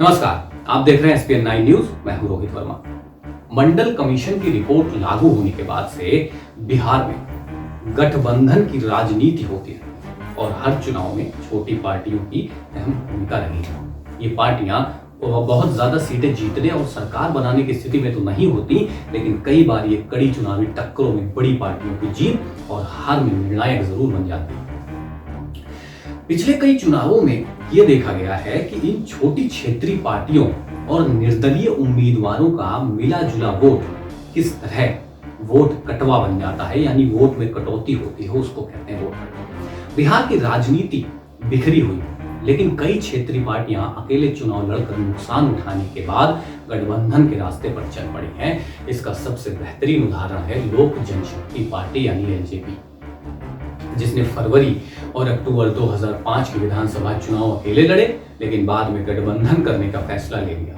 नमस्कार, आप देख रहे हैं एसपीएन 9 न्यूज। मैं हूं रोहित वर्मा। मंडल कमीशन की रिपोर्ट लागू होने के बाद से बिहार में गठबंधन की राजनीति होती है और हर चुनाव में छोटी पार्टियों की अहम भूमिका रही है। ये पार्टियां बहुत ज्यादा सीटें जीतने और सरकार बनाने की स्थिति में तो नहीं होती, लेकिन कई बार ये कड़ी चुनावी टक्करों में बड़ी पार्टियों की जीत और हार में निर्णायक जरूर बन जाती है। पिछले कई चुनावों में यह देखा गया है कि इन छोटी क्षेत्रीय पार्टियों और निर्दलीय उम्मीदवारों का मिला जुला वोट किस तरह वोट कटवा बन जाता है, यानी वोट में कटौती होती है, उसको कहते हैं वोट कटवा। बिहार की राजनीति बिखरी हुई है, लेकिन कई क्षेत्रीय पार्टियां अकेले चुनाव लड़कर नुकसान उठाने के बाद गठबंधन के रास्ते पर चल पड़ी हैं। इसका सबसे बेहतरीन उदाहरण है लोक जनशक्ति पार्टी यानी एलजेपी, जिसने फरवरी और अक्टूबर 2005 के विधानसभा चुनाव अकेले लड़े, लेकिन बाद में गठबंधन करने का फैसला ले लिया।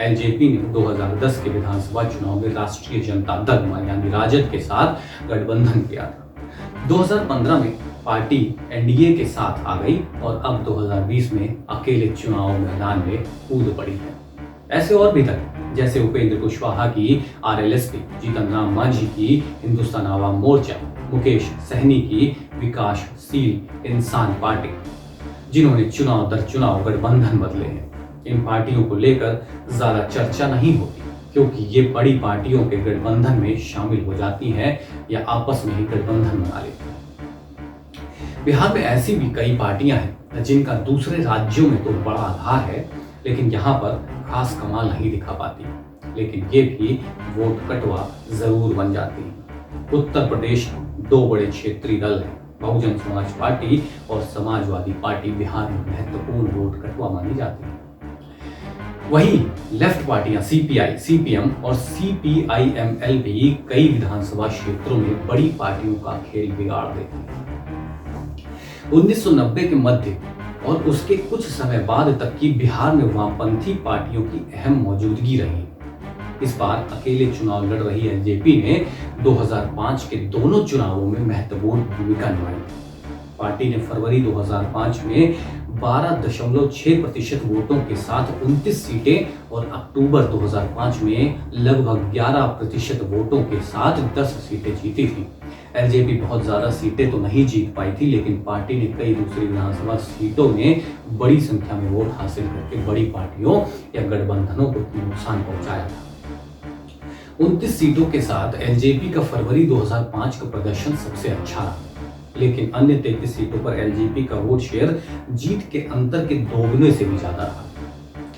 एलजेपी ने 2010 के विधानसभा चुनाव में राष्ट्रीय जनता दल यानी राजद के साथ गठबंधन किया था। 2015 में पार्टी एनडीए के साथ आ गई और अब 2020 में अकेले चुनाव मैदान में कूद पड़ी है। ऐसे और भी दल जैसे उपेंद्र कुशवाहा की आरएलएसपी, जीतन राम मांझी की हिंदुस्तान आवाम मोर्चा, मुकेश सहनी की विकासशील इंसान पार्टी, जिन्होंने चुनाव दर चुनाव गठबंधन बदले हैं। इन पार्टियों को लेकर ज्यादा चर्चा नहीं होती, क्योंकि ये बड़ी पार्टियों के गठबंधन में शामिल हो जाती हैं या आपस में ही गठबंधन बना लेती हैं। बिहार में ऐसी भी कई पार्टियां हैं जिनका दूसरे राज्यों में तो बड़ा आधार है, लेकिन यहाँ पर खास कमाल नहीं दिखा पाती, लेकिन ये भी वोट कटवा जरूर बन जाती है। उत्तर प्रदेश में दो बड़े क्षेत्रीय दल हैं, बहुजन समाज पार्टी और समाजवादी पार्टी बिहार में महत्वपूर्ण वोट कटवा मानी जाती है। वहीं लेफ्ट पार्टियां सीपीआई, सीपीएम और सीपीआईएमएल भी कई विधानसभा क्षेत्रों में बड़ी पार्टियों का खेल बिगाड़ देती है। 1990 के मध्य और उसके कुछ समय बाद तक की बिहार में वामपंथी पार्टियों की अहम मौजूदगी रही। इस बार अकेले चुनाव लड़ रही एलजेपी ने 2005 के दोनों चुनावों में महत्वपूर्ण भूमिका निभाई। पार्टी ने फरवरी 2005 में 12.6% वोटों के साथ 29 सीटें और अक्टूबर 2005 में लगभग 11% वोटों के साथ 10 सीटें जीती थी। एलजेपी बहुत ज्यादा सीटें तो नहीं जीत पाई थी, लेकिन पार्टी ने कई दूसरी विधानसभा सीटों में बड़ी संख्या में वोट हासिल करके बड़ी पार्टियों या गठबंधनों को नुकसान पहुंचाया था। 29 सीटों के साथ एलजेपी का फरवरी 2005 का प्रदर्शन सबसे अच्छा रहा, लेकिन अन्य 33 सीटों पर एलजेपी का वोट शेयर जीत के अंतर के दोगुने से भी ज्यादा रहा।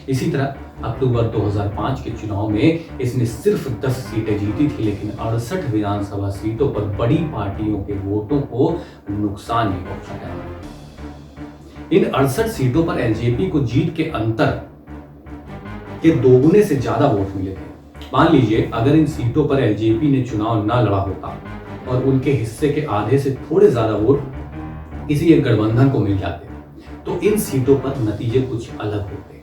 इसी तरह अक्टूबर 2005 के चुनाव में इसने सिर्फ 10 सीटें जीती थी, लेकिन 68 विधानसभा सीटों पर बड़ी पार्टियों के वोटों को नुकसान भी पहुंचाया। इन 68 सीटों पर एलजेपी को जीत के अंतर के दोगुने से ज्यादा वोट मिले थे। मान लीजिए अगर इन सीटों पर एलजेपी ने चुनाव न लड़ा होता और उनके हिस्से के आधे से थोड़े ज्यादा वोट किसी एक गठबंधन को मिल जाते, तो इन सीटों पर नतीजे कुछ अलग होते।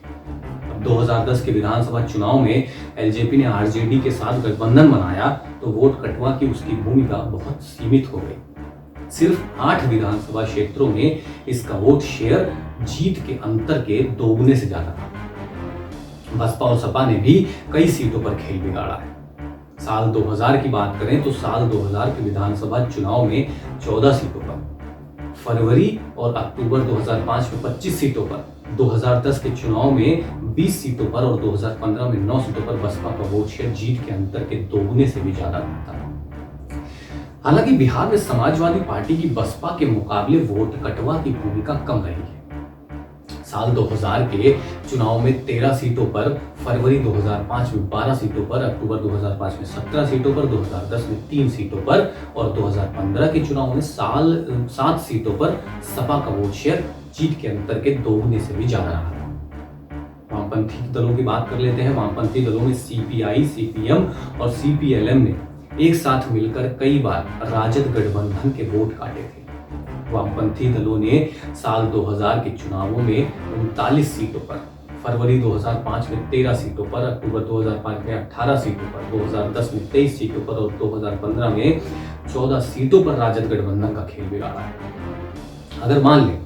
2010 के विधानसभा चुनाव में एलजेपी ने आरजेडी के साथ गठबंधन बनाया तो वोट कटवा की उसकी भूमिका बहुत सीमित हो गई। सिर्फ 8 विधानसभा क्षेत्रों में इसका वोट शेयर जीत के अंतर के दोगुने से ज्यादा था। बसपा और सपा ने भी कई सीटों पर खेल बिगाड़ा है। साल 2000 की बात करें तो साल 2000 के विधानसभा चुनाव में 14 सीटों पर, फरवरी और अक्टूबर 2005 में 25 सीटों पर, 2010 के चुनाव में 20 सीटों पर और 2015 में 9 सीटों पर बसपा का वोट शेयर जीत के अंतर के दोगुने से भी ज्यादा था। हालांकि बिहार में समाजवादी पार्टी की बसपा के मुकाबले वोट कटवा की भूमिका कम रही है। साल 2000 के चुनाव में 13 सीटों पर, फरवरी 2005 में 12 सीटों पर, अक्टूबर 2005 में 17 सीटों पर, 2010 में 3 सीटों पर और 2015 के चुनाव में 7 सीटों पर सपा का वोट शेयर जीत के अंतर के दोगुने से भी ज्यादा रहा। वामपंथी दलों की बात कर लेते हैं। वामपंथी दलों में सीपीआई, सीपीएम और सीपीएलएम ने एक साथ मिलकर कई बार राजद गठबंधन के वोट काटे थे। वामपंथी दलों ने साल 2000 के चुनावों में 39 सीटों पर, फरवरी 2005 में 13 सीटों पर, अक्टूबर 2005 में 18 सीटों पर, 2010 में 23 सीटों पर और 2015 में 14 सीटों पर राजद गठबंधन का खेल बिगाड़ा है। अगर मान लें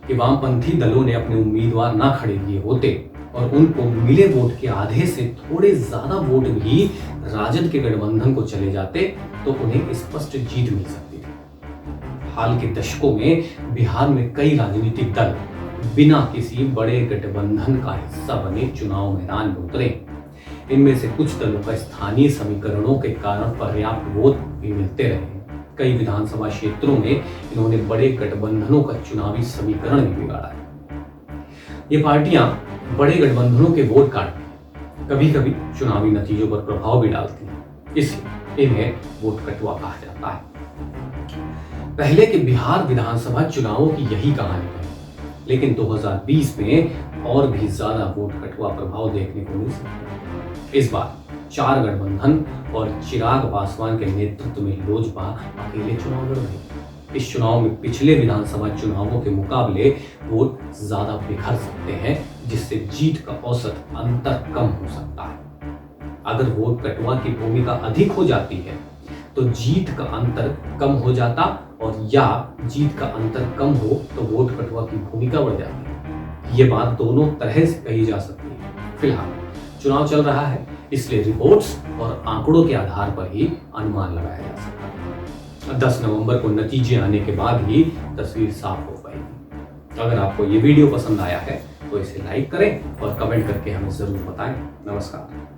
कि वामपंथी दलों ने अपने उम्मीदवार ना खड़े किए होते और उनको मिले वोट के आधे से थोड़े ज्यादा वोट भी राजद के गठबंधन को चले जाते तो उन्हें स्पष्ट जीत मिल सकती थी। हाल के दशकों में बिहार में कई राजनीतिक दल बिना किसी बड़े गठबंधन का हिस्सा बने चुनाव मैदान में उतरे। इनमें से कुछ दलों का स्थानीय समीकरणों के कारण पर्याप्त वोट भी मिलते रहे। कई विधानसभा क्षेत्रों में इन्होंने बड़े गठबंधनों का चुनावी समीकरण भी बिगाड़ा है। ये पार्टियां बड़े गठबंधनों के वोट काटती, कभी कभी चुनावी नतीजों पर प्रभाव भी डालती हैं, इसलिए इन्हें वोट कटुआ कहा जाता है। पहले के बिहार विधानसभा चुनावों की यही कहानी है, लेकिन 2020 में और भी ज्यादा वोट कटुआ प्रभाव देखने को मिल सकता है। इस बार 4 गठबंधन और चिराग पासवान के नेतृत्व में लोजपा अकेले चुनाव लड़ रही है। इस चुनाव में पिछले विधानसभा चुनावों के मुकाबले वोट ज्यादा बिखर सकते हैं, जिससे जीत का औसत अंतर कम हो सकता है। अगर वोट कटुआ की भूमिका अधिक हो जाती है तो जीत का अंतर कम हो जाता, और या जीत का अंतर कम हो तो वोट कटुआ की भूमिका बढ़ जाती है। ये बात दोनों तरह से कही जा सकती है। फिलहाल चुनाव चल रहा है, इसलिए रिपोर्ट्स और आंकड़ों के आधार पर ही अनुमान लगाया जा सकता है। 10 नवंबर को नतीजे आने के बाद ही तस्वीर साफ हो पाएगी। अगर आपको ये वीडियो पसंद आया है तो इसे लाइक करें और कमेंट करके हमें जरूर बताएं। नमस्कार।